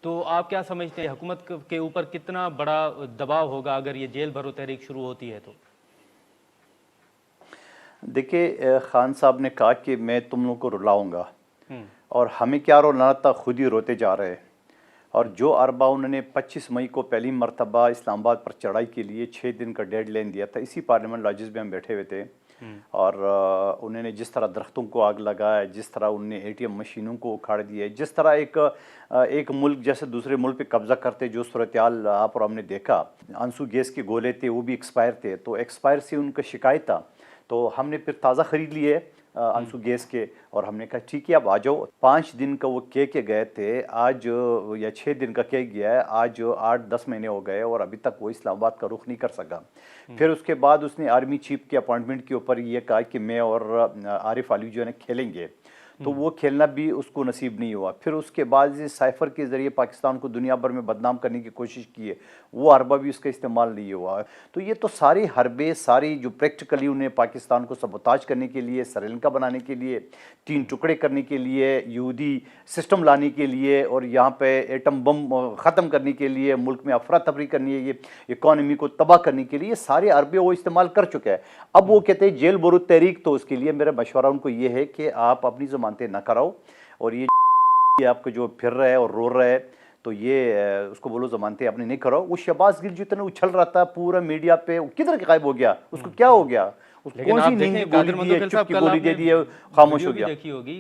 تو آپ کیا سمجھتے ہیں حکومت کے اوپر کتنا بڑا دباؤ ہوگا اگر یہ جیل بھرو تحریک شروع ہوتی ہے تو؟ دیکھیے خان صاحب نے کہا کہ میں تم لوگوں کو رلاؤں گا، اور ہمیں کیا رولانا تھا، خود ہی روتے جا رہے۔ اور جو اربا انہوں نے 25 مئی کو پہلی مرتبہ اسلام آباد پر چڑھائی کے لیے 6 دن کا ڈیڈ لائن دیا تھا، اسی پارلیمنٹ لاجز میں ہم بیٹھے ہوئے تھے، اور انہوں نے جس طرح درختوں کو آگ لگایا، جس طرح انہوں نے اے ٹی ایم مشینوں کو اکھاڑ دیا، جس طرح ایک ملک جیسے دوسرے ملک پہ قبضہ کرتے جو صورتحال آپ اور ہم نے دیکھا، آنسو گیس کے گولے تھے وہ بھی ایکسپائر تھے، تو ایکسپائر سے ان کا شکایت تھا، تو ہم نے پھر تازہ خرید لیے آنسو گیس کے، اور ہم نے کہا ٹھیک ہے اب آ جاؤ۔ 5 دن کا وہ کہہ کے گئے تھے، آج یا 6 دن کا کہہ گیا ہے، آج 8-10 مہینے ہو گئے اور ابھی تک وہ اسلام آباد کا رخ نہیں کر سکا۔ پھر اس کے بعد اس نے آرمی چیف کی اپوائنٹمنٹ کے اوپر یہ کہا کہ میں اور عارف علوی جو ہے کھیلیں گے، تو وہ کھیلنا بھی اس کو نصیب نہیں ہوا۔ پھر اس کے بعد سائفر کے ذریعے پاکستان کو دنیا بھر میں بدنام کرنے کی کوشش کی ہے، وہ حربہ بھی اس کا استعمال نہیں ہوا۔ تو یہ تو ساری حربے، ساری جو پریکٹیکلی انہیں پاکستان کو سبوتاج کرنے کے لیے، سری لنکا بنانے کے لیے، 3 ٹکڑے کرنے کے لیے، یہودی سسٹم لانے کے لیے، اور یہاں پہ ایٹم بم ختم کرنے کے لیے، ملک میں افراتفری کرنی ہے، یہ اکانومی کو تباہ کرنے کے لیے سارے حربے وہ استعمال کر چکا ہے۔ اب وہ کہتے ہیں جیل برو تحریک، تو اس کے لیے میرا مشورہ ان کو یہ ہے کہ آپ اپنی ضمانتیں نہ کراؤ، اور یہ آپ کو جو پھر رہا ہے اور رو رہا ہے، تو یہ اس کو بولو ضمانتیں اپنی نہیں کراؤ۔ وہ شہباز گل جو اتنا اچھل رہا تھا پورا میڈیا پہ، کدھر غائب ہو گیا؟ اس کو کیا ہو گیا؟ لیکن کون سی آپ نیند دیکھیں کی گولی قادر دی ہے، منتقل چپ صاحب، کی کل گولی آپ دے نے دی ہے، خاموش ویڈیو ہو بھی گیا۔ دیکھی ہوگی